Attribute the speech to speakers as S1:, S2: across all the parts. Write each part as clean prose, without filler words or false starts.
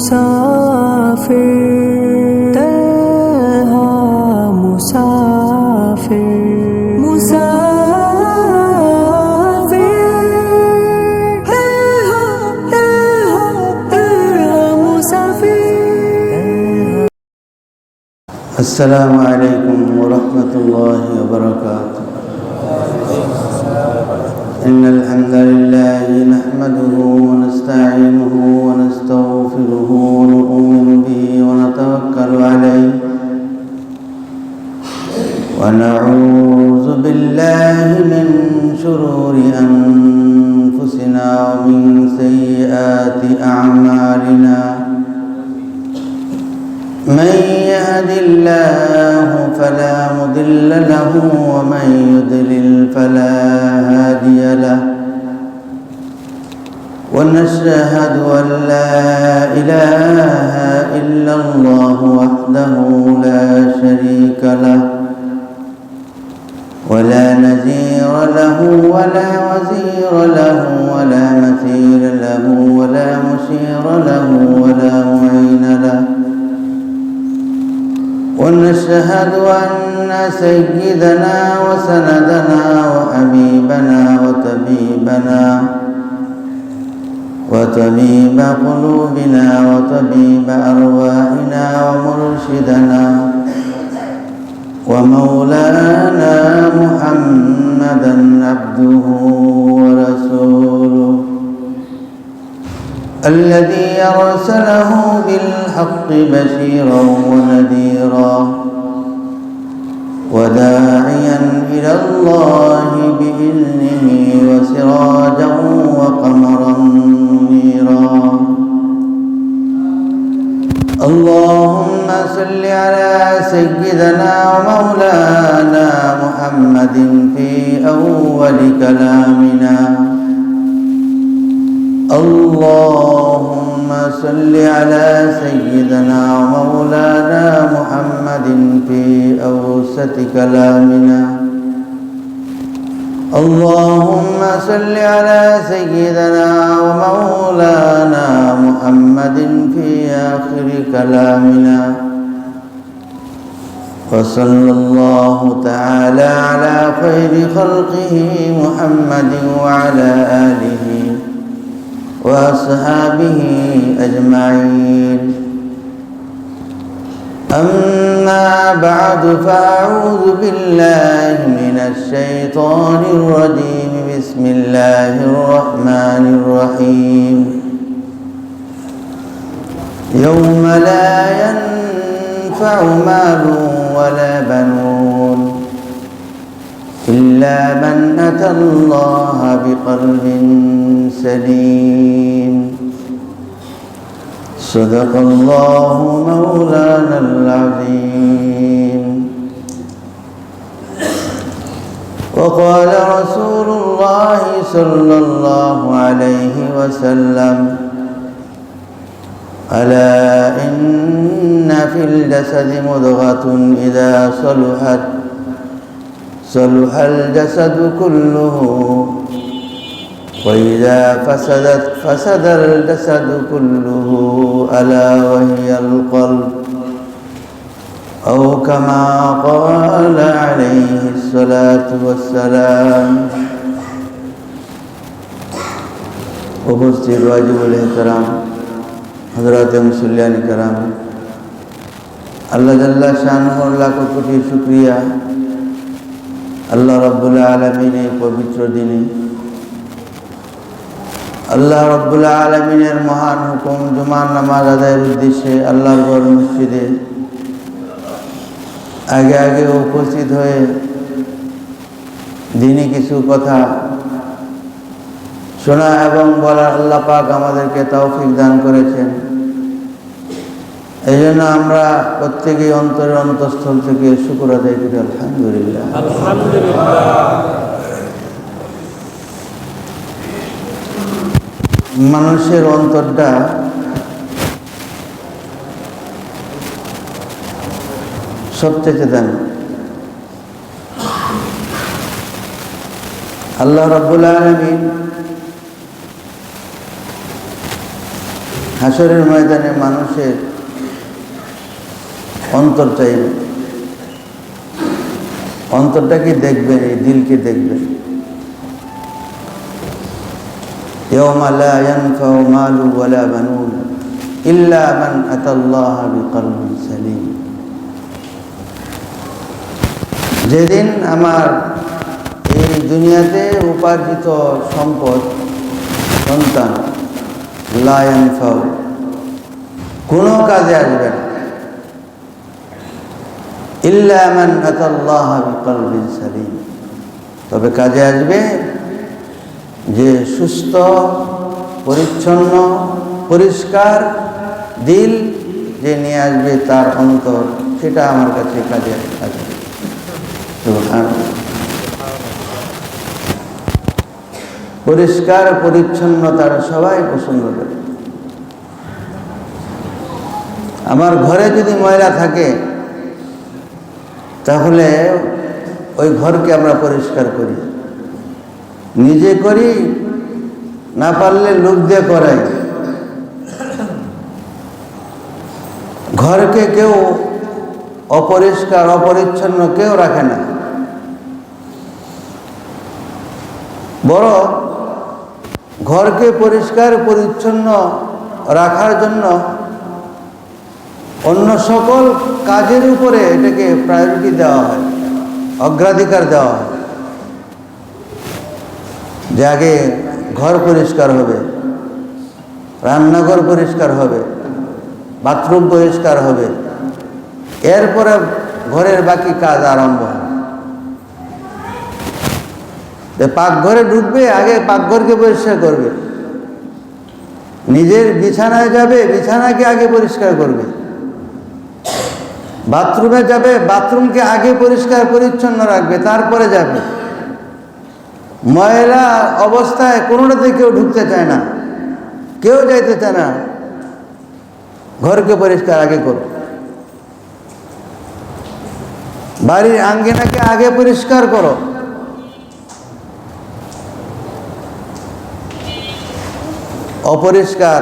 S1: मुसाफिर तन्हा मुसाफिर मुसाफिर तन्हा मुसाफिर।
S2: अस्सलामु अलैकुम वरहमतुल्लाहि वबरकातुह। इन्नल हम्दलिल्लाहि नहमदुहु व नस्तईनुहु व नस्तगफिरुहु व नु'मिनु बिहि व नतवक्कलु अलैहि व नऊज़ु बिल्लाहि मिन शुरूरि अनफुसिना व मिन सय्यिआति अअमालिना। من يهد الله فلا مضل له ومن يضلل فلا هادي له ونشهد أن لا إله إلا الله وحده لا شريك له ولا نذير له ولا وزير له ولا مثيل له ولا مشير له ولا معين له ونشهد أن سيدنا وسندنا وحبيبنا وطبيب قلوبنا وطبيب أرواحنا ومرشدنا ومولانا محمدا عبده ورسوله الذي أرسله بالحق بشيرا ونذيرا وداعيا إلى الله بإذنه وسراجا وقمرا منيرا. اللهم صل على سيدنا ومولانا محمد في أول كلامنا. اللهم صل على سيدنا ومولانا محمد في أوسط كلامنا. اللهم صل على سيدنا ومولانا محمد في آخر كلامنا. وصلى الله تعالى على خير خلقه محمد وعلى آله وأصحابه أجمعين. أما بعد فأعوذ بالله من الشيطان الرجيم. بسم الله الرحمن الرحيم. يوم لا ينفع مال ولا بنون إلا من أتى الله بقلب سليم. صدق الله مولانا العظيم. وقال رسول الله صلى الله عليه وسلم: ألا إن في الجسد مضغة إذا صلحت صلح الجسد كله وإذا فسدت فسد الجسد كله ألا وهي القلب أو كما قال عليه الصلاة والسلام. উপস্থিত ওয়াজিবুল ইহতারাম হযরত মুসল্লিয়ান কিরাম, আল্লাহ জাল্লা শানুহুর লাখ কোটি শুকরিয়া। আল্লাহ রাব্বুল আলামিন এই পবিত্র দিনে আল্লাহ রাব্বুল আলামিনের মহান হুকুম জুমার নামাজ আদায়ের উদ্দেশ্যে আল্লাহর ঘর মসজিদে আগে আগে উপস্থিত হয়ে দিনী কিছু কথা শোনা এবং বলার আল্লাহ পাক আমাদেরকে তৌফিক দান করেছেন। এই জন্য আমরা প্রত্যেকেই অন্তরের অন্তঃস্থল থেকে শুকর আদায় করি আলহামদুলিল্লাহ। মানুষের অন্তরটা সবচেয়ে দামি। আল্লাহ রাব্বুল আলামিন হাসরের ময়দানে মানুষের অন্তর চাইবে, অন্তরটাকে দেখবেন, এই দিলকে দেখবেন। ইয়াওমা লা ইয়ানফাউ মালু ওয়ালা বানুন ইল্লা মান আতাল্লাহা বিকলবিন সালিম। যেদিন আমার এই দুনিয়াতে উপার্জিত সম্পদ, সন্তান, লা ইয়ানফাউ, কোনো কাজে আসবে না, ইল্লা মান আতাল্লাহা বিকলবিন সালিম, তবে কাজে আসবে যে সুস্থ, পরিচ্ছন্ন, পরিষ্কার দিল যে নিয়ে আসবে, তার অন্তর, সেটা আমার কাছে কাজে আসবে। পরিষ্কার পরিচ্ছন্ন তারা সবাই পছন্দ করে। আমার ঘরে যদি ময়লা থাকে তাহলে ওই ঘরকে আমরা পরিষ্কার করি, নিজে করি, না পারলে লোক দিয়ে করাই। ঘরকে কেউ অপরিষ্কার অপরিচ্ছন্ন কেউ রাখে না, বড় ঘরকে পরিষ্কার পরিচ্ছন্ন রাখার জন্য অন্য সকল কাজের উপরে এটাকে প্রায়োরিটি দেওয়া হয়, অগ্রাধিকার দেওয়া হয়। যে আগে ঘর পরিষ্কার হবে, রান্নাঘর পরিষ্কার হবে, বাথরুম পরিষ্কার হবে, এরপরে ঘরের বাকি কাজ আরম্ভ হবে। পাকঘরে ঢুকবে, আগে পাকঘরকে পরিষ্কার করবে, নিজের বিছানায় যাবে, বিছানাকে আগে পরিষ্কার করবে, বাথরুমে যাবে, বাথরুমকে আগে পরিষ্কার পরিচ্ছন্ন রাখবে, তারপরে যাবে। ময়লা অবস্থায় কোনোটাতে কেউ ঢুকতে চায় না, কেউ যাইতে চায় না। ঘরকে পরিষ্কার আগে করো, বাড়ির আঙ্গিনাকে আগে পরিষ্কার করো। অপরিষ্কার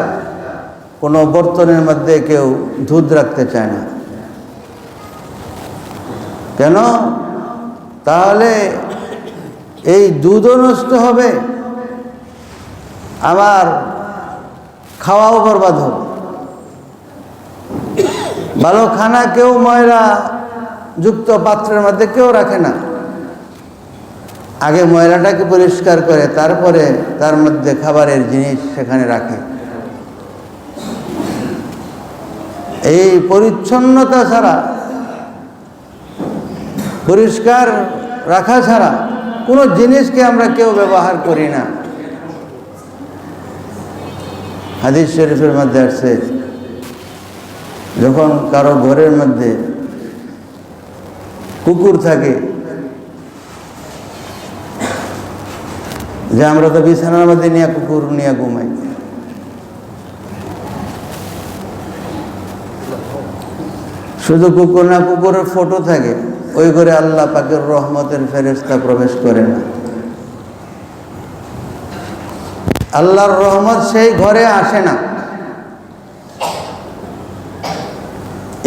S2: কোনো বর্তনের মধ্যে কেউ দুধ রাখতে চায় না। কেন? তাহলে এই দুধও নষ্ট হবে, আমার খাওয়াও বরবাদ হবে। ভালো খানা কেউ ময়লা যুক্ত পাত্রের মধ্যে কেউ রাখে না, আগে ময়লাটাকে পরিষ্কার করে তারপরে তার মধ্যে খাবারের জিনিস সেখানে রাখে। এই পরিচ্ছন্নতা ছাড়া, পরিষ্কার রাখা ছাড়া কোনো জিনিসকে আমরা কেউ ব্যবহার করি না। হাদিস শরীফের মধ্যে আসছে, যখন কারো ঘরের মধ্যে কুকুর থাকে, যে আমরা তো বিছানার মধ্যে নিয়ে কুকুর নিয়ে ঘুমাই, শুধু কুকুর না, কুকুরের ফটো থাকে, ওই ঘরে আল্লাহ পাকের রহমতের ফেরেশতা প্রবেশ করে না। আল্লাহর রহমত সেই ঘরে আসে না।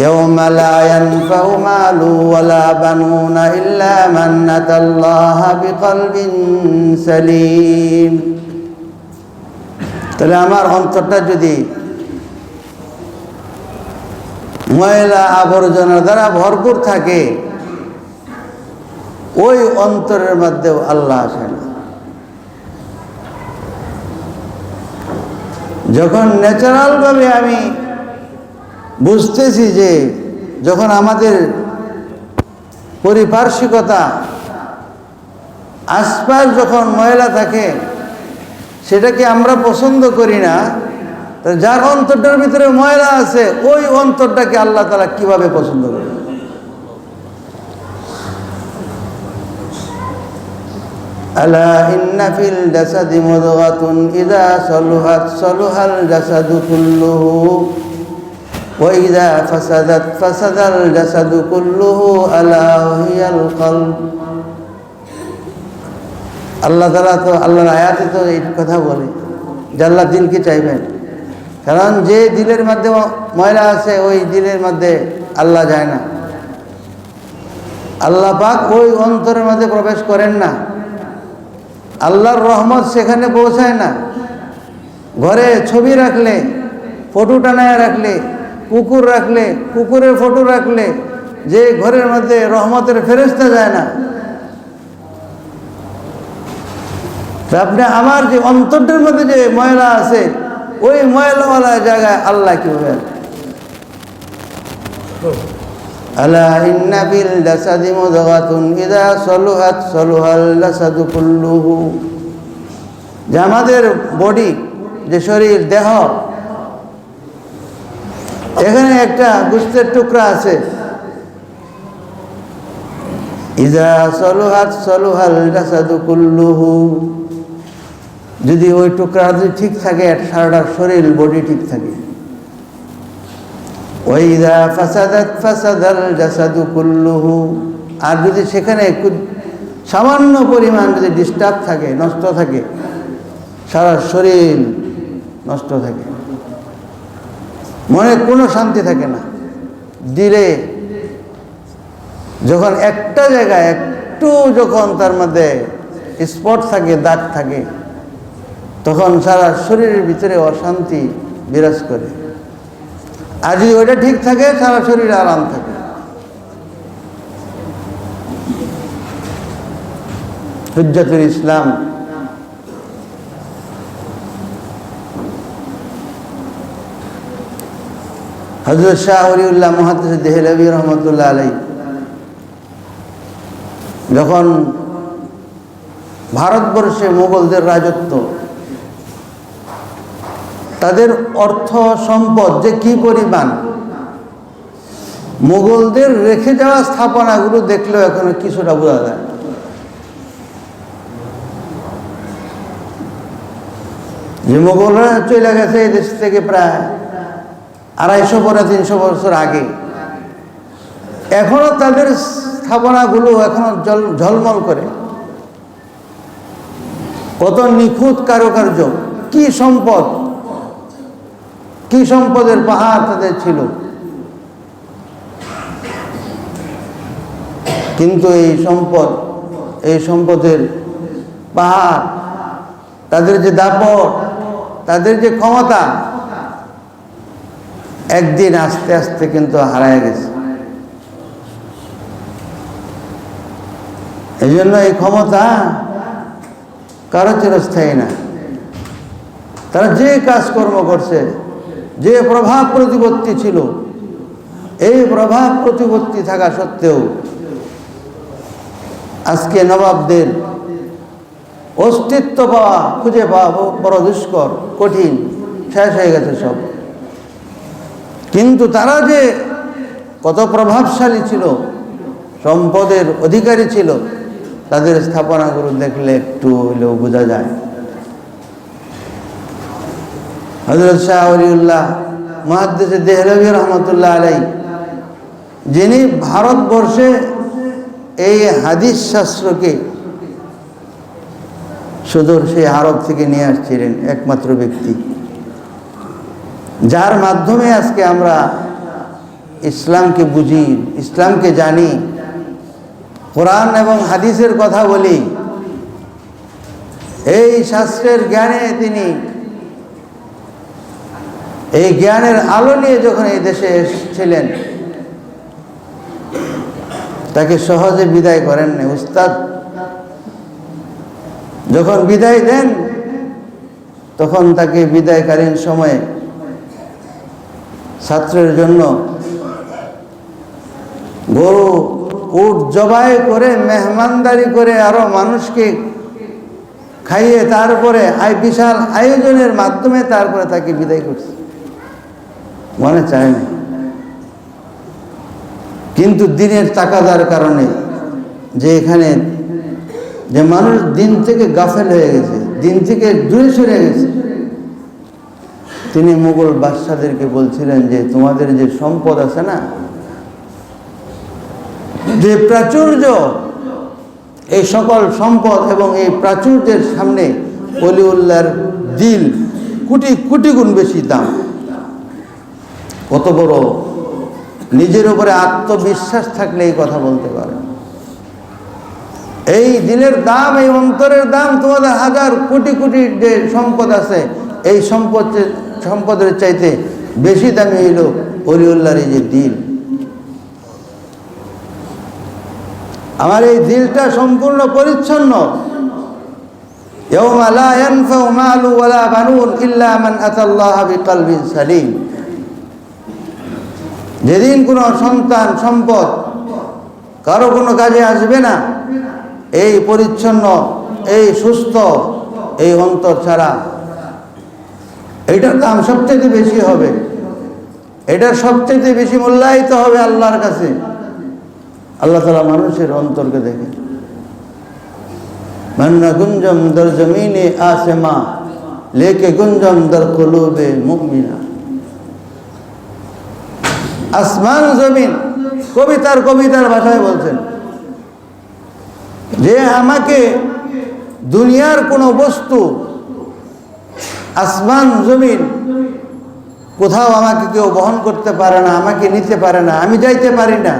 S2: ইয়াওমা লা ইয়ানফাউ মালু ওয়ালা বানুনা ইল্লা মান আতাল্লাহা বিকলবিন সালিম। তাহলে আমার অন্তরটা যদি ময়লা আবর্জনা দ্বারা ভরপুর থাকে, ওই অন্তরের মধ্যেও আল্লাহ আসে না। যখন ন্যাচারালভাবে আমি বুঝতেছি যে যখন আমাদের পারিপার্শ্বিকতা, আশপাশ যখন ময়লা থাকে, সেটাকে আমরা পছন্দ করি না, যার অন্তরটার ভিতরে ময়লা আছে ওই অন্তরটাকে আল্লাহ তাআলা কিভাবে পছন্দ করে? আলা ইন্না ফিল জাসাদি মুদগাতুন ইযা সালুহাত সালুহাল জাসাদু কুল্লুহু ওয়া ইযা ফাসাদাত ফাসাদাল জাসাদু কুল্লুহু আলা হিয়াল কলব। আল্লাহ তাআলা তো আল্লাহর আয়াতে তো এই কথা বলে যে আল্লাহ দিলকে চাইবেন, কারণ যে দিলের মধ্যে ময়লা আছে ওই দিলের মধ্যে আল্লাহ যায় না, আল্লাহ পাক ওই অন্তরের মধ্যে প্রবেশ করেন না, আল্লাহর রহমত সেখানে পৌঁছায় না। ঘরে ছবি রাখলে, ফটো টানায় রাখলে, কুকুর রাখলে, কুকুরের ফটো রাখলে, যে ঘরের মধ্যে রহমতের ফেরেশতা যায় না। আপনি আমার যে অন্তরটার মধ্যে যে ময়লা আছে ওই ময়লাওয়ালা জায়গায় আল্লাহ কিভাবে? আলা ইন্না ফিল জাসাদি মুদগাতুন ইযা সালুহাত সালুহাল জাসাদু কুল্লুহু। যে আমাদের বডি, যে শরীর, দেহ, এখানে একটা গোশতের টুকরা আছে। ইযা সালুহাত সালুহাল জাসাদু কুল্লুহু। যদি ওই টুকরা যদি ঠিক থাকে, সারাটা শরীর, বডি ঠিক থাকে। ওয়াইযা ফাসাদাত ফাসাদাল জাসাদু কুল্লুহু। আর যদি সেখানে সামান্য পরিমাণ যদি ডিস্টার্ব থাকে, নষ্ট থাকে, সারা শরীর নষ্ট থাকে, মনে কোনো শান্তি থাকে না। দিলে যখন একটা জায়গায় একটু যখন তার মধ্যে স্পট থাকে, দাগ থাকে, তখন সারা শরীরের ভিতরে অশান্তি বিরাজ করে। আর যদি ওইটা ঠিক থাকে, সারা শরীরে আরাম থাকে। হুজ্জাতুল ইসলাম হযরত শাহ ওলিউল্লাহ মুহাদ্দিস দেহলভী রহমতুল্লাহ আলাইহি যখন ভারতবর্ষে মুঘলদের রাজত্ব, তাদের অর্থ সম্পদ যে কি পরিমাণ, মুঘলদের রেখে যাওয়া স্থাপনাগুলো দেখলেও এখনো কিছুটা বোঝা যায়। যে মুঘলরা চলে গেছে এই দেশ থেকে প্রায় 250-300 বছর আগে, এখনো তাদের স্থাপনাগুলো এখনো ঝলমল করে। কত নিখুঁত কারুকার্য, কি সম্পদ, কি সম্পদের পাহাড় তাদের ছিল। কিন্তু এই সম্পদের পাহাড়, তাদের যে দাপট, তাদের যে ক্ষমতা, একদিন আস্তে আস্তে কিন্তু হারায় গেছে। এই জন্য এই ক্ষমতা কারো চিরস্থায়ী না। তারা যে কাজকর্ম করছে, যে প্রভাব প্রতিপত্তি ছিল, এই প্রভাব প্রতিপত্তি থাকা সত্ত্বেও আজকে নবাবদের অস্তিত্ব পাওয়া, খুঁজে পাওয়া বড় দুষ্কর, কঠিন, শেষ হয়ে গেছে সব। কিন্তু তারা যে কত প্রভাবশালী ছিল, সম্পদের অধিকারী ছিল, তাদের স্থাপনাগুলো দেখলে একটু হইলেও বোঝা যায়। হযরত শাহ ওলিউল্লাহ মুহাদ্দিস দেহলভী রহমতুল্লাহ আলাইহি, যিনি ভারতবর্ষে এই হাদিস শাস্ত্রকে সুদূর সেই আরব থেকে নিয়ে আসছিলেন একমাত্র ব্যক্তি, যার মাধ্যমে আজকে আমরা ইসলামকে বুঝি, ইসলামকে জানি, কোরআন এবং হাদিসের কথা বলি। এই শাস্ত্রের জ্ঞানে তিনি, এই জ্ঞানের আলো নিয়ে যখন এই দেশে এসেছিলেন, তাকে সহজে বিদায় করেন না। উস্তাদ যখন বিদায় দেন, তখন তাকে বিদায়কালীন সময়ে ছাত্রের জন্য গরু, উট জবাই করে, মেহমানদারি করে, আরো মানুষকে খাইয়ে, তারপরে বিশাল আয়োজনের মাধ্যমে তারপরে তাকে বিদায় করছে। মনে চায় না, কিন্তু দিনের তাকাদার কারণে, যে এখানে যে মানুষ দিন থেকে গাফেল হয়ে গেছে, দিন থেকে দূরে সরে গেছে, তিনি মুঘল বাদশাদেরকে বলছিলেন যে তোমাদের যে সম্পদ আছে না, যে প্রাচুর্য, এই সকল সম্পদ এবং এই প্রাচুর্যের সামনে ওলিউল্লাহর দিল কোটি কোটি গুণ বেশি দাম। কত বড় নিজের উপরে আত্মবিশ্বাস থাকলে এই কথা বলতে পারে। এই দিলের দাম, এই অন্তরের দাম তোমাদের হাজার কোটি কোটি যে সম্পদ আছে, এই সম্পদের চাইতে বেশি দামি হইল ওলিউল্লাহর এই যে দিল। আমার এই দিলটা সম্পূর্ণ পরিচ্ছন্ন। ইয়াউমা লা ইয়ানফাউ মালু ওয়ালা বানুন ইল্লা মান আতাল্লাহা বিকলবিন সালিম। যেদিন কোনো সন্তান সম্পদ কারো কোনো কাজে আসবে না, এই পরিচ্ছন্ন, এই সুস্থ, এই অন্তর ছাড়া। এইটার দাম সবচেয়ে বেশি হবে, এটার সবচেয়ে বেশি মূল্যায়িত হবে আল্লাহর কাছে। আল্লাহ তাআলা মানুষের অন্তরকে দেখে। মান্না গুঞ্জম দর জমিনে আসেমা লেকে গুঞ্জম দর কুলুবে মুমিনা। আসমান জমিন কবিতার ভাষায় বলছেন যে আমাকে দুনিয়ার কোনো বস্তু, আসমান জমিন কোথাও আমাকে কেউ বহন করতে পারে না, আমাকে নিতে পারে না, আমি যাইতে পারি না।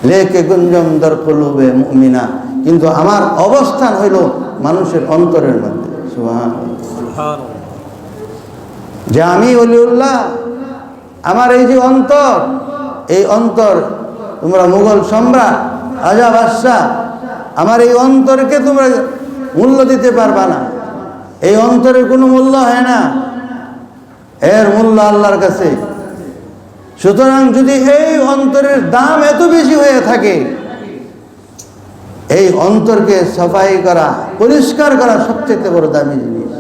S2: লেকে গুঞ্জম দর কুলুবে মুমিনা, কিন্তু আমার অবস্থান হইল মানুষের অন্তরের মধ্যে। সুবহানাল্লাহ। যে আমি ওলিউল্লাহ, আমার এই যে অন্তর, এই অন্তর, তোমরা মুঘল সম্রাট, রাজা বাদশাহ, আমার এই অন্তরকে তোমরা মূল্য দিতে পারবা না। এই অন্তরের কোনো মূল্য হয় না, এর মূল্য আল্লাহর কাছে। সুতরাং যদি এই অন্তরের দাম এত বেশি হয়ে থাকে, এই অন্তরকে সাফাই করা, পরিষ্কার করা সবচেয়ে বড় দামি জিনিস।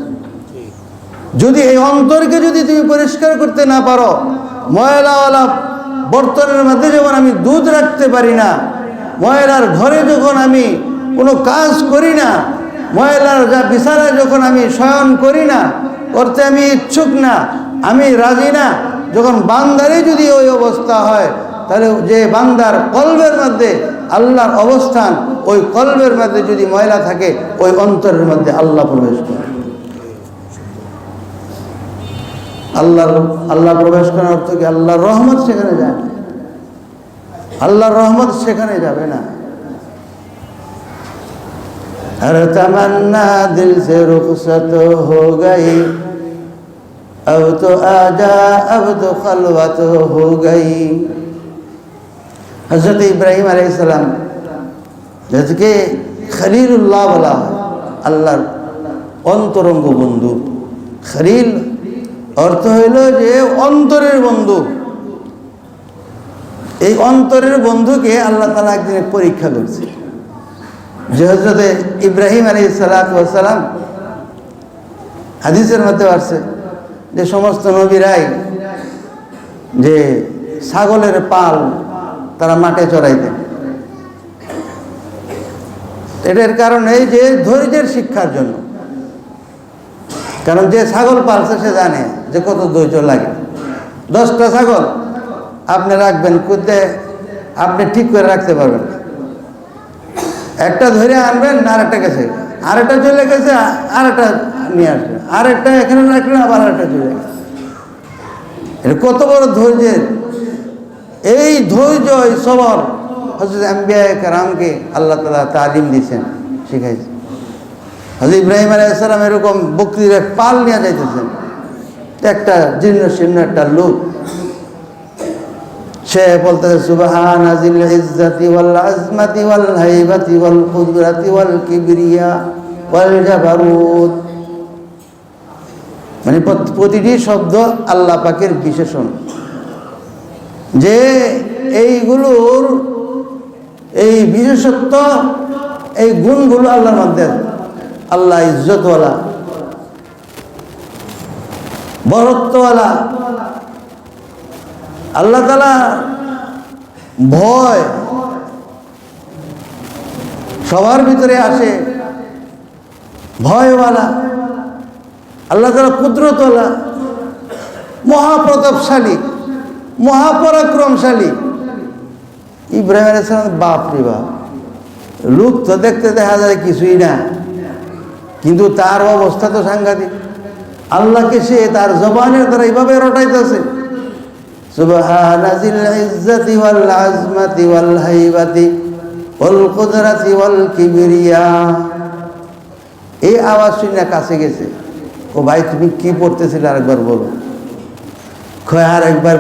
S2: যদি এই অন্তরকে যদি তুমি পরিষ্কার করতে না পারো, ময়লাওয়ালা বর্তনের মধ্যে যেমন আমি দুধ রাখতে পারি না, ময়লার ঘরে যখন আমি কোনো কাজ করি না, ময়লার যা বিছানায় যখন আমি শয়ন করি না, করতে আমি ইচ্ছুক না, আমি রাজি না, যখন বান্দারই যদি ওই অবস্থা হয়, তাহলে যে বান্দার কলবের মধ্যে আল্লাহর অবস্থান, ওই কলবের মধ্যে যদি ময়লা থাকে, ওই অন্তরের মধ্যে আল্লাহ প্রবেশ করে। আল্লাহ প্রবেশ করার অর্থ কি? আল্লাহর রহমত সেখানে যায় না, আল্লাহর রহমত সেখানে যাবে না। हर तमन्ना दिल से रुखसत हो गई, अब तो आजा अब तो खलवत हो गई। हजरत इब्राहिम अलैहिस्सलाम যাদেরকে খলিলুল্লাহ বলা হয়, আল্লাহর অন্তরঙ্গ বন্ধু। খলিল অর্থ হইল যে অন্তরের বন্ধু। এই অন্তরের বন্ধুকে আল্লাহ তাআলা একদিন পরীক্ষা করছে। যে হজরতে ইব্রাহিম আলাইহিসসালাম, হাদিসের মধ্যে আসছে যে সমস্ত নবীরাই যে ছাগলের পাল তারা মাঠে চড়াইতেন। এটার কারণ এই যে ধৈর্যের শিক্ষার জন্য। কারণ যে ছাগল পালছে সে জানে যে কত ধৈর্য লাগে। 10টা ছাগল আপনি রাখবেন, খুদে আপনি ঠিক করে রাখতে পারবেন। একটা ধরে আনবেন, আরেকটা গেছে, আরেকটা চলে গেছে, আরেকটা নিয়ে আসবে, আরেকটা এখানে রাখলেন, আবার আরেকটা চলে গেছে। এটা কত বড় ধৈর্যের! এই ধৈর্য, এই সবর হযরত আম্বিয়া কেরামকে আল্লাহ তাআলা তালিম দিয়েছেন, শিখাইছেন। হযরত ইব্রাহিম আলাইহিস সালাম এরকম বকরির পাল নিয়ে যাইতেছেন, একটা জীর্ণ শীর্ণ একটা লোক, সে বলতেছে সুবহানা জিল ইজ্জাতি ওয়াল আজমাতি ওয়াল হাইবাতি ওয়াল কুদরাতি ওয়াল কিবরিয়া ওয়াল জাবারুত। মানে প্রতিটি শব্দ আল্লাহ পাকের বিশেষণ, যে এইগুলোর এই বিশেষত্ব, এই গুণগুলো আল্লাহর মধ্যে। আল্লাহ ইজ্জতওয়ালা, বরত্বওয়ালা। আল্লাহ তাআলা ভয় সবার ভিতরে আসে, ভয়ওয়ালা। আল্লাহ তাআলা কুদরতওয়ালা, মহাপ্রতাপশালী, মহাপরাক্রমশালী। ইব্রাহিম আলাইহিস সালাম, বাপ রে বাপ, লোক তো দেখতে দেখা যায় কিছুই না, কিন্তু তার অবস্থা তো সাংঘাতিক। আল্লাহকে সে তার জবানের দ্বারা এইভাবে রটাইতেছে, সুবহানাজিল ইজ্জাতি ওয়াল আজমাতি ওয়াল হাইবাতি ওয়াল কুদরাতি ওয়াল কিবরিয়া। এই আওয়াজ শুনে কাছে গেছে, ও ভাই তুমি কি পড়তেছিলে আরেকবার বলো। কয় আর একবার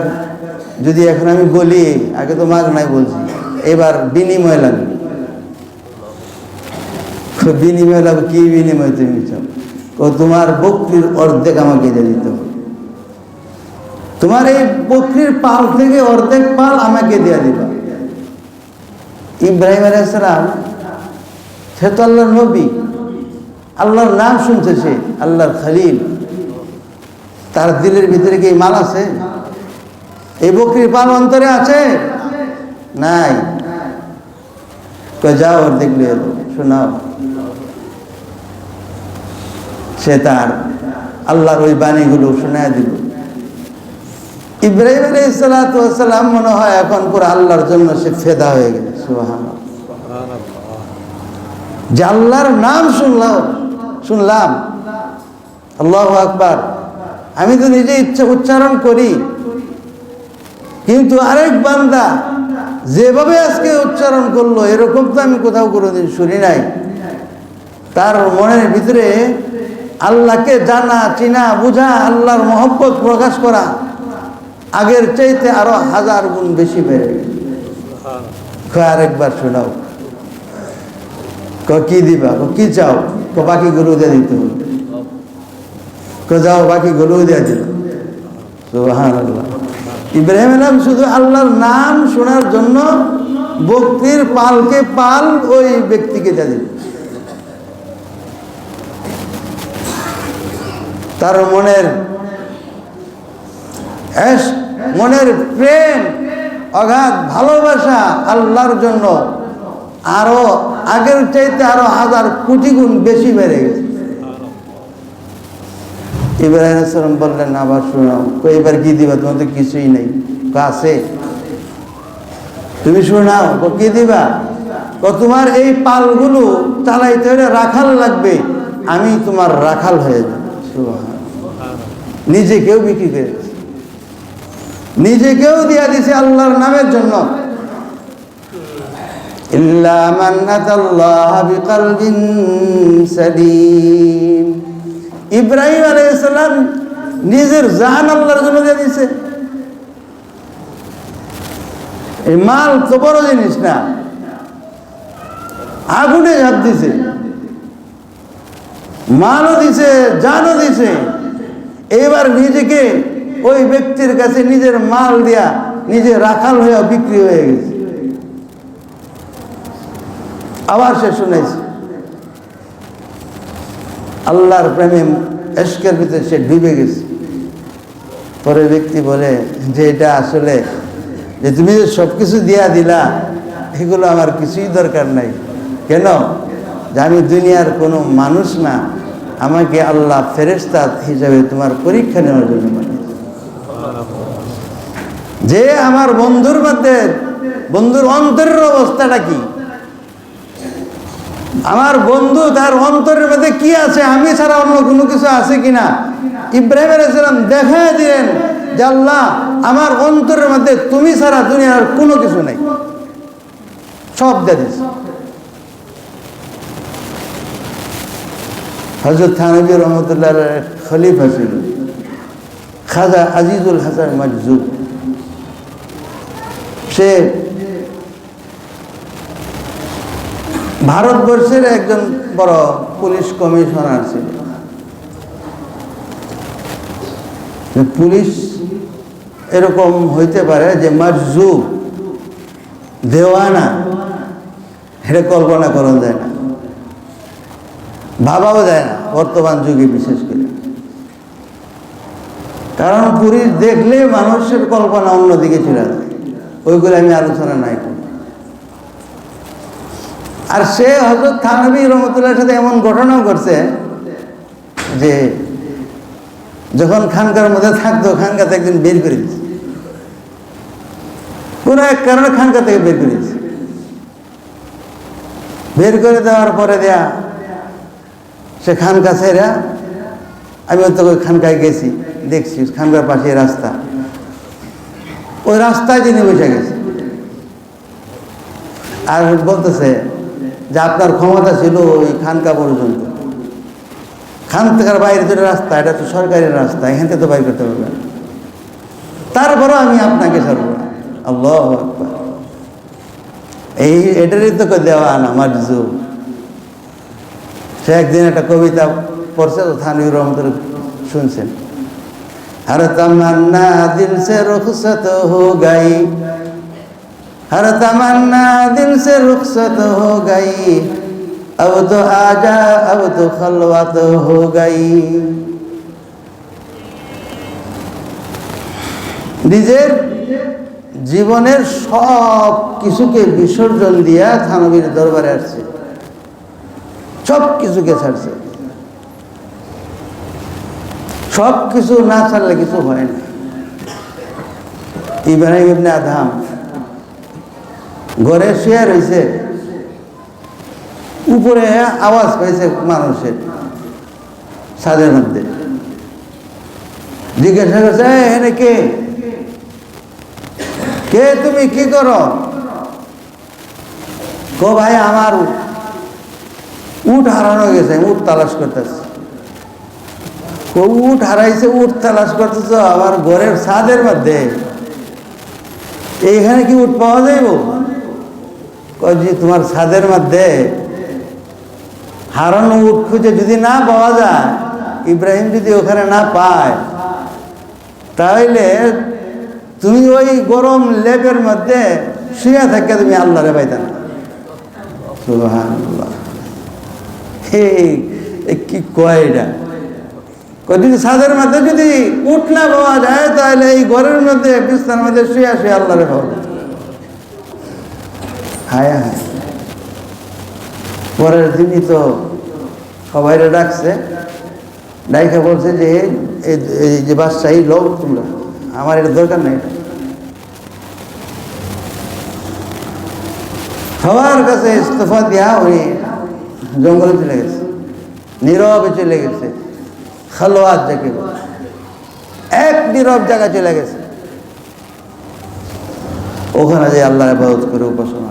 S2: যদি এখন আমি বলি, আগে তো মাগ নাই বলছি, এবার বিনিময় লাগবে। বিনিময় লাগবে, কি বিনিময় তুমি চাও? ও তোমার বকরির অর্ধেক আমাকে দিয়ে দিতে হবে, তোমার এই বকরির পাল থেকে অর্ধেক পাল আমাকে দিয়ে দিবা। ইব্রাহিম আলাইহিস সালাম, সে তো আল্লাহর নবী, আল্লাহর নাম শুনছে, সে আল্লাহর খলিল, তার দিলের ভিতরে কি মাল আছে? এই বকরির পাল অন্তরে আছে? নাই। যাও অর্ধেক নিয়ে এলো, শোনাও। সে তার আল্লাহর ওই বাণীগুলো শোনায় দিল। ইব্রাহিম আলাইহিস সালাতু ওয়াস সালাম মনে হয় এখন পুরো আল্লাহর জন্য সে ফেদা হয়ে গেল। সুবহানাল্লাহ, যে আল্লাহর নাম শুনলাম, আল্লাহু আকবার। আমি তো নিজে ইচ্ছা উচ্চারণ করি, কিন্তু আরেক বান্দা যেভাবে আজকে উচ্চারণ করলো এরকম তো আমি কোথাও কোনোদিন শুনি নাই। তার মনের ভিতরে আল্লাহকে জানা, চিনা, বুঝা, আল্লাহর মহব্বত প্রকাশ করা আগের চাইতে আরো 1000 গুণ বেশি বেড়ে গেছে। আরেকবার শোনাও। কি দিবা? কি চাও? বাকি গরু দিয়ে দিতে হবে। যাও, বাকি গরু দিয়ে দিল। সুবহানাল্লাহ। ইব্রাহিম আলাইহিস সালাম শুধু আল্লাহর নাম শোনার জন্য বকরির পালকে পাল ওই ব্যক্তিকে দিয়ে দিল। তার মনের প্রেম, অগাধ ভালোবাসা আল্লাহর জন্য আরো আগের চাইতে আরো 1000 কোটি গুণ বেশি বেড়ে গেছে। ইব্রাহিম আলাইহিস সালাম বললেন, আবার শোনাও। এবার কি দিবা? তোমার তো কিছুই নেই। আছে, তুমি শোনাও। কি দিবা? তোমার এই পালগুলো চালাইতে হলে রাখাল লাগবে, আমি তোমার রাখাল হয়ে যাব। নিজেকেও বিক্রি করে দিয়েছে, নিজেকেও দিয়া দিছে আল্লাহর নামের জন্য। ইল্লা মান আতাল্লাহ বিকলবিন সালিম। ইব্রাহিম আলাইহিস সালাম নিজের জান আল্লাহর জন্য দিয়ে দিছে। এই মাল তো বড় জিনিস না, আগুনে ঝাঁপ দিছে, মালও দিছে, জানও দিছে। এবার নিজেকে ওই ব্যক্তির কাছে নিজের মাল দিয়া নিজে রাখাল হয়ে বিক্রি হয়ে গেছে। আবার সে শুনেছে আল্লাহর প্রেমে, এশকের ভিতরে সে ডুবে গেছে। পরে ব্যক্তি বলে যে এটা আসলে যে তুমি যে সবকিছু দিয়া দিলা, এগুলো আমার কিছুই দরকার নাই। কেন? যে আমি দুনিয়ার কোনো মানুষ না, আমাকে আল্লাহ ফেরেশতা হিসাবে তোমার পরীক্ষা নেওয়ার জন্য বানিয়েছে। যে আমার বন্ধুর মধ্যে, বন্ধুর অন্তরের অবস্থাটা কি, আমার বন্ধু তার অন্তরের মধ্যে কি আছে, আমি ছাড়া অন্য কোনো কিছু আছে কিনা, ইব্রাহিম আলাইহিস সালাম দেখা দিলেন যে আল্লাহ, আমার অন্তরের মধ্যে তুমি ছাড়া দুনিয়ার কোনো কিছু নেই, সব দিয়ে দিস। হযরত থানভী রহমতুল্লাহ খলিফা ছিল, খাজা আজিজুল হাসান মাজজুব। সে ভারতবর্ষের একজন বড় পুলিশ কমিশনার ছিল। পুলিশ এরকম হইতে পারে যে মাজজুব, দেওয়ানা, এটা কল্পনা করা যায় না, ভাবাও যায় না বর্তমান যুগে, বিশেষ করে। কারণ পুলিশ দেখলে মানুষের কল্পনা অন্যদিকে চলে যায়। ওইগুলো আমি আলোচনা নাই করি। আর সে হযরত থানভী রহমতুল্লাহর সাথে এমন ঘটনাও করছে যে যখন খানকার মধ্যে থাকতো, খানকাতে একদিন বের করে দিচ্ছে, কোনো এক কারণে খানকা থেকে বের করে দিচ্ছে। বের করে দেওয়ার পরে সে খানকা ছেড়া আমি তো ওই খানকায় গেছি, দেখছি খানকার পাশে রাস্তা, ওই রাস্তায় যিনি বসে গেছে। আর বলতেছে যে আপনার ক্ষমতা ছিল ওই খানকা পর্যন্ত, খান থেকে বাইরে যে রাস্তা, এটা তো সরকারি রাস্তা, এখান থেকে তো বাইর করতে পারবে না, তারপরও আমি আপনাকে ছাড়ব না। আল্লাহু আকবার। এটারই তো দেওয়ান আমার যুগ। সে একদিন একটা কবিতা পড়ছে, তো থানভীর রহমতুল শুনছেন, हर तमन्ना दिल से रुखसत हो गई, हर तमन्ना दिल से रुखसत हो गई, अब तो आजा अब तो खलवत हो गई। নিজের জীবনের সব কিছুকে বিসর্জন দিয়া থানভীর দরবারে আসছে, সব কিছুকে ছাড়ছে। সব কিছু না ছাড়লে কিছু হয় না। ইব্রাহিম ইবনে আদহাম ঘরে শুয়ে রয়েছে, উপরে আওয়াজ পাইছে মানুষের, ছাদের মধ্যে। জিজ্ঞাসা করছে, এখানে কে কে তুমি কি করো? কো ভাই আমার উট হারানো গেছে, উট তালাশ করতেছে। উট হারাইছে, উট তালাশ করতেছ আমার ঘরের ছাদের মধ্যে, এইখানে কি উট পাওয়া যাইব? জি তোমার ছাদের মধ্যে হারানো উট খুঁজে যদি না পাওয়া যায়, ইব্রাহিম যদি ওখানে না পায়, তাহলে তুমি ওই গরম লেপের মধ্যে শুয়ে থাকে তুমি আল্লাহরে পাইতাম। সুবহানাল্লাহ। কি কয় এটা? যদি ছাদের মধ্যে যদি উট না পাওয়া যায়, তাহলে এই ঘরের মধ্যে বিছানার মধ্যে শুয়ে শুয়ে আল্লাহরে পাওয়া যায়। হায় হায়। পরের দিনই তো সবাইরে ডাকছে, ডাইকা বলছে যে এই যে বাদশাহী লোক, তোমরা আমার এটা দরকার নেই। সবার কাছে ইস্তফা দিয়া উনি জঙ্গলে চলে গেছে, নীরবে চলে গেছে, খালোয়াত যাকে বলে, এক নীরব জায়গায় চলে গেছে। ওখানে যে আল্লাহর ইবাদত করে উপাসনা।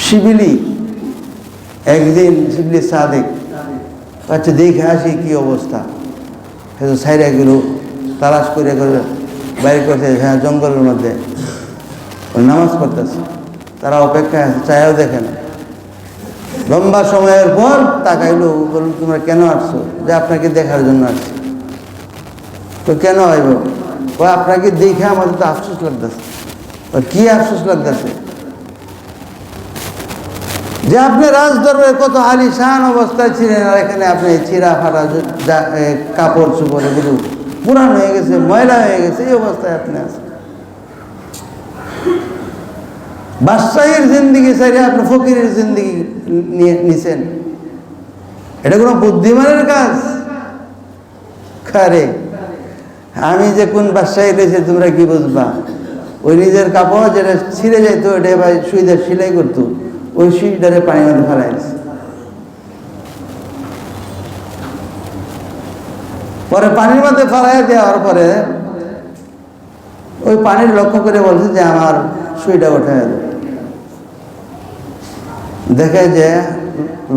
S2: শিবিলি একদিন শিবলি সাদেক আচ্ছা দেখে আসি কি অবস্থা, সাইরা গেল, তালাশ করে বাইরে করছে, হ্যাঁ জঙ্গলের মধ্যে নামাজ পড়তেছে, তারা অপেক্ষায় আছে, চায়াও দেখে না। লম্বা সময়ের পর তাকাইলো, বলল তোমরা কেন আসছো? যে আপনাকে দেখার জন্য আসছি। তো কেন আইব? আপনাকে দেখে আমাদের তো আফসোস লাগতেছে। কি আফসোস লাগতেছে? যে আপনি রাজদরবারে কত আলিশান অবস্থায় ছিলেন, আর এখানে আপনি ছিঁড়া ফাটা কাপড় চোপড় এগুলো পুরান হয়ে গেছে, ময়লা হয়ে গেছে, এই অবস্থায় আপনি আছেন। বাদশাহীর জিন্দিগি চাইলে আপনি ফকিরের জিন্দিগি নিছেন, এটা কোনো বুদ্ধিমানের কাজ? খারে আমি যে কোন বাদশাহী রয়েছে তোমরা কি বুঝবা? ওই নিজের কাপড় যেটা ছিঁড়ে যাইতো, এটা ভাই সুইদার সেলাই করতো, ওই সুইটারে পানির মধ্যে ফেলাই দিচ্ছে। পরে পানির মধ্যে ফেলাই দেওয়ার পরে ওই পানির লক্ষ্য করে বলছে যে আমার সুইটা উঠে দেখে যে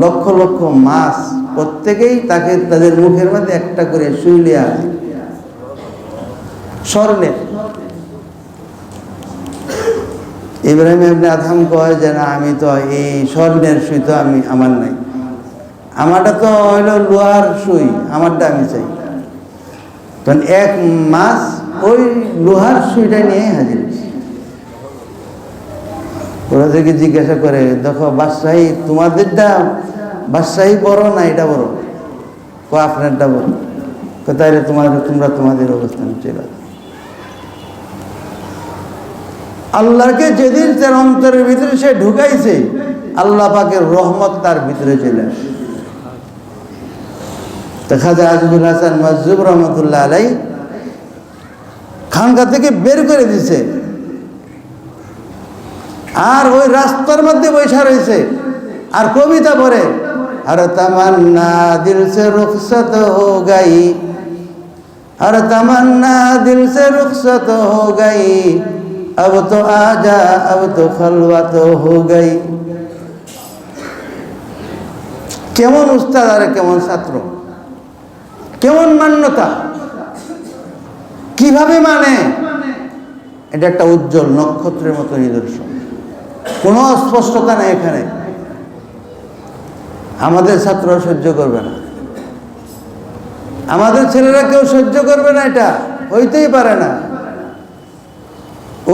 S2: লক্ষ লক্ষ মাছ প্রত্যেকেই তাকে তাদের মুখের মধ্যে একটা করে সুই লিয়ে আছে, স্বর্ণের। ইব্রাহিম ইবনে আদহাম কয় যে না, আমি তো এই স্বর্ণের সুই তো আমার নাই, আমারটা তো হইল লোহার সুই, আমারটা আমি চাই। তখন এক মাছ ওই লোহার সুইটা নিয়ে হাজির। ওরাদেরকে জিজ্ঞাসা করে, দেখো বাদশাহী তোমাদেরটা বাদশাহী বড় না এটা বড়? আপনারটা বড়। তাইলে তোমরা তোমাদের অবস্থান চলে। আল্লাহকে যেদিন তার অন্তরের ভিতরে সে ঢুকাইছে, আল্লাহ পাকের রহমত তার ভিতরে চলে আসে। দেখা যায় আজিজুল হাসান মাজজুব রহমতুল্লাহ আলাই খানকা থেকে বের করে দিছে, আর ওই রাস্তার মধ্যে বৈশা রয়েছে আর কবিতা পড়ে, हर तमन्ना दिल से रुखसत हो गई, हर तमन्ना दिल से रुखसत हो गई, अब तो आजा अब तो खलवत हो गई। কেমন উস্তাদ আর কেমন ছাত্র, কেমন মান্যতা, কিভাবে মানে, এটা একটা উজ্জ্বল নক্ষত্রের মতো নিদর্শন। কোনো অস্পষ্টতা নেই এখানে। আমাদের ছাত্ররা সহ্য করবে না, আমাদের ছেলেরা কেউ সহ্য করবে না, এটা হইতেই পারে না।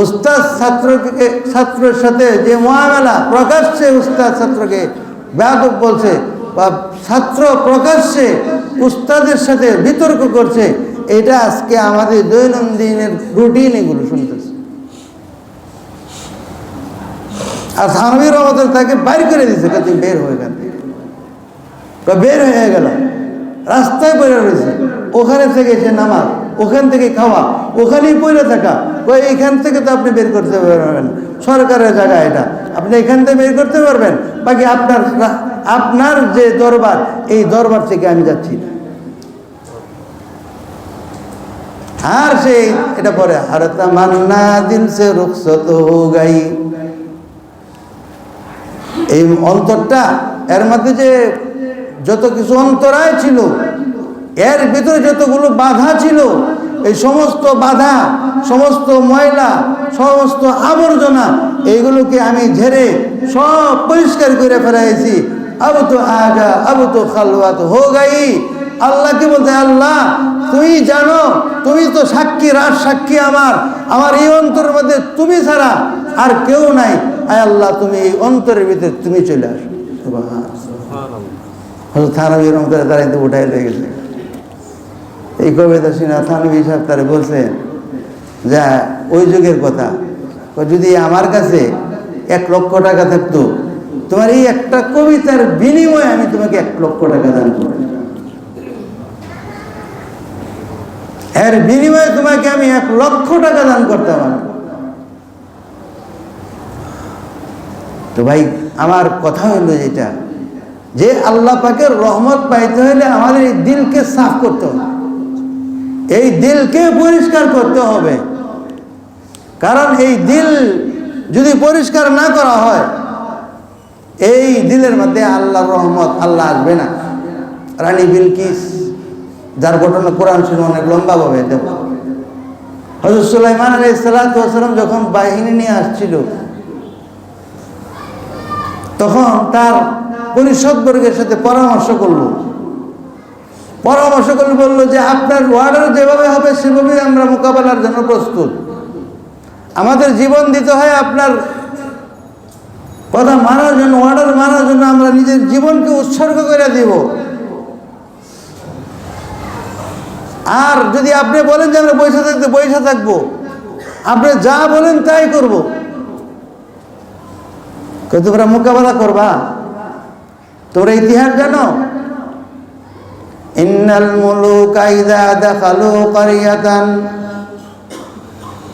S2: উস্তাদ ছাত্রের সাথে যে মুআমালা, প্রকাশ্যে উস্তাদ ছাত্রকে বেয়াদব বলছে বা ছাত্র প্রকাশ্যে উস্তাদের সাথে বিতর্ক করছে, এটা আজকে আমাদের দৈনন্দিনের রুটিন, এগুলো শুনতেছে। আর থানভীর রহমতুল্লাহ তাকে বাইর করে দিয়েছে, তুই বের হয়ে গেল, বের হয়ে গেল, রাস্তায় পড়ে রয়েছে, ওখানে থেকে সে নামাজ, ওখান থেকে খাওয়া, ওখানেই পড়ে থাকা, এইখান থেকে তো আপনি বের করতে পারবেন, সরকারের জায়গা এটা, আপনি এখান থেকে বের করতে পারবেন, বাকি আপনার যে দরবার, এই দরবার থেকে আমি যাচ্ছি না। আর সে এটা পরে হর তামান্না দিল সে রুখসত হো গাই। এই অন্তরটা, এর মধ্যে যে যত কিছু অন্তরায় ছিল, এর ভিতরে যতগুলো বাধা ছিল, এই সমস্ত বাধা, সমস্ত ময়লা, সমস্ত আবর্জনা, এইগুলোকে আমি ঝেড়ে সব পরিষ্কার করে ফেলাইছি। আব তো আগা আব তো খালওয়াত হো গাই। আল্লাহকে বলতে, আল্লাহ তুমি জানো, তুমি তো সাক্ষী, রাজ সাক্ষী আমার এই অন্তরের মধ্যে তুমি ছাড়া আর কেউ নাই। আয় আল্লাহ, তুমি এই অন্তরের ভিতরে তুমি চলে আসো। থানভী রহমতুল্লাহ দাঁড়াইতে উঠাই হয়ে গেছে। এই কবিতা শুনে থানভী সাহেব তারা বলছেন যে ওই যুগের কথা, যদি আমার কাছে 1 লক্ষ টাকা থাকতো, তোমার এই একটা কবিতার বিনিময়ে আমি তোমাকে 1 লক্ষ টাকা দান করব, এর বিনিময়ে তোমাকে আমি 1 লক্ষ টাকা দান করতাম। তো ভাই, আমার কথা হলো যেটা, যে আল্লাহ পাকের রহমত পাইতে হলে আমাদের এই দিলকে সাফ করতে হবে, এই দিলকে পরিষ্কার করতে হবে। কারণ এই দিল যদি পরিষ্কার না করা হয়, এই দিলের মধ্যে আল্লাহর রহমত, আল্লাহ আসবে না। রানী বিলকিস, যার ঘটনা কোরআন শুনে অনেক লম্বা ভাবে দেব, হযরত সুলাইমান আলাইহিস সালাতু ওয়াস সালাম যখন বাহিনী নিয়ে আসছিল, তখন তার পরিষদবর্গের সাথে পরামর্শ করলো, বললো যে আপনার ওয়ার্ডার যেভাবে হবে সেভাবেই আমরা মোকাবেলার জন্য প্রস্তুত। আমাদের জীবন দিতে হয় আপনার কথা মানার জন্য, অর্ডার মানার জন্য আমরা নিজের জীবনকে উৎসর্গ করে দিব। আর যদি আপনি বলেন যে আমরা বৈশা থাকবো, আপনি যা বলেন তাই করবো, তোমরা মোকাবেলা করবা। তোমরা ইতিহাস জানো, ইন্নাল মুলুকা ইযা দাখালু ক্বরিয়াতান,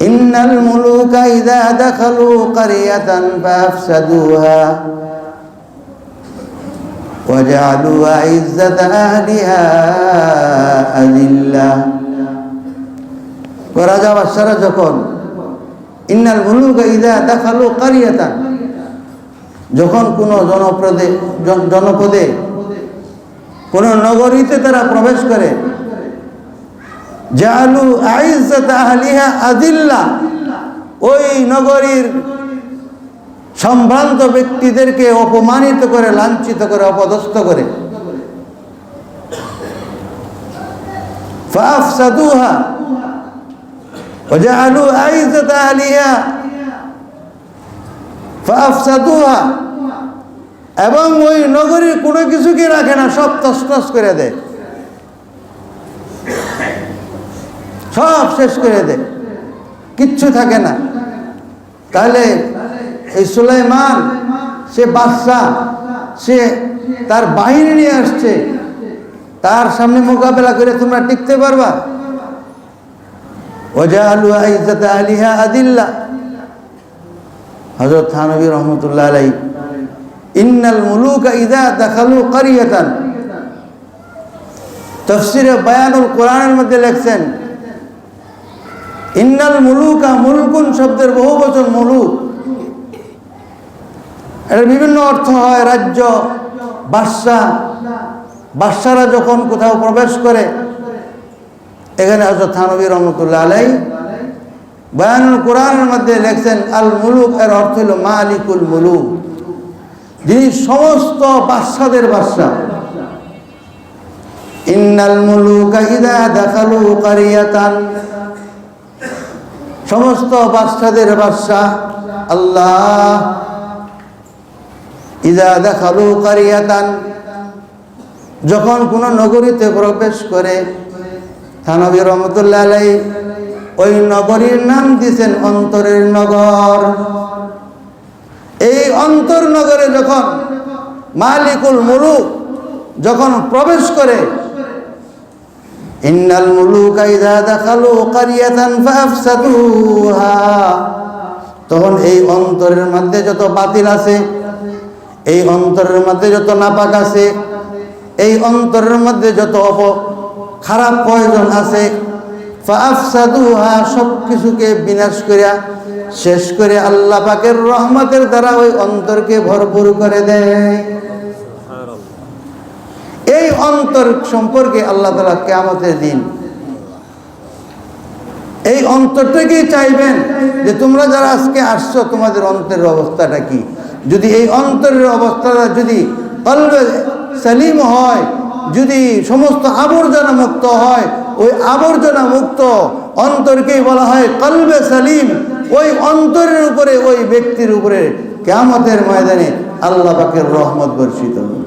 S2: ইন্নাল মুলুকা ইযা দাখালু ক্বরিয়াতান ফাফসাদুহা ওয়াজআলু আইজ্জাতা আহলিহা আযিল্লা। রাজা বাদশারা যখন, ইন্নাল মুলুকা ইযা দাখালু ক্বরিয়াতান, যখন কোনো জনপদে কোন নগরীতে তারা প্রবেশ করে, জাআলু আইজ্জাতা আহলিহা আযিল্লা, ওই নগরীর সম্ভ্রান্ত ব্যক্তিদেরকে অপমানিত করে, লাঞ্ছিত করে, অপদস্থ করে। ফাআফসাদুহা ওয়া জাআলু আইজ্জাতা আহলিহা ফাআফসাদুহা, এবং ওই নগরীর কোনো কিছুকে রাখে না, সব তছনছ করে দেয়, সব শেষ করে দেয়, কিচ্ছু থাকে না। তাহলে এই সুলাইমান, সে বাদশা, সে তার বাহিনী নিয়ে আসছে, তার সামনে মোকাবেলা করে তোমরা টিকতে পারবা? ওয়াজআলু আইজ্জাতা আহলিহা আযিল্লা। হযরত থানভী রহমতুল্লাহ আলাইহি ইন্নাল মুলুকা ইযা দাখালু ক্বরিয়াতান। তাফসীরে বায়ানুল কোরআনের মধ্যে লেখছেন ইন্নাল মুলুকা, মুলকুন শব্দের বহুবচন মুলুক। এর বিভিন্ন অর্থ হয় রাজ্য, বাদশাহ। বাদশারা যখন কোথাও প্রবেশ করে, এখানে হযরত থানভী রহমাতুল্লাহ আলাইহি বায়ানুল কোরআনের মধ্যে লেখছেন আল মুলুক এর অর্থ হলো মালিকুল মুলুক, যিনি সমস্ত বাদশাদের বাদশাহ। ইন্নাল মুলুকা ইযা দাখালু ক্বরিয়াতান, সমস্ত বাদশাদের বাদশাহ আল্লাহ। ইযা দাখালু ক্বরিয়াতান, যখন কোন নগরীতে প্রবেশ করে, থানভী রহমাতুল্লাহ আলাইহি ওই নগরীর নাম দিয়েছেন অন্তরের নগর। এই অন্তর নগরে যখন মালিকুল মুলুক যখন প্রবেশ করে, ইন্নাল মুলুকা ইযা দাখালু ক্বরিয়াতান ফাআফসাদুহা, তখন এই অন্তরের মধ্যে যত বাতিল আছে, এই অন্তরের মধ্যে যত নাপাক আছে, এই অন্তরের মধ্যে যত খারাপ প্রয়োজন আছে, ফাআফসাদুহা, সব কিছুকে বিনাশ করিয়া শেষ করে আল্লাহ পাকের রহমতের দ্বারা ওই অন্তরকে ভরপুর করে দেয়। এই অন্তর সম্পর্কে আল্লাহ তাআলা কিয়ামতের দিন এই অন্তরটাকেই চাইবেন যে তোমরা যারা আজকে আসছো, তোমাদের অন্তরের অবস্থাটা কি। যদি এই অন্তরের অবস্থাটা যদি কলবে সালিম হয়, যদি সমস্ত আবর্জনা মুক্ত হয়, ওই আবর্জনা মুক্ত অন্তরকেই বলা হয় কলবে সালিম। ওই অন্তরের উপরে, ওই ব্যক্তির উপরে কিয়ামতের ময়দানে আল্লাহ পাকের রহমত বর্ষিত হবে।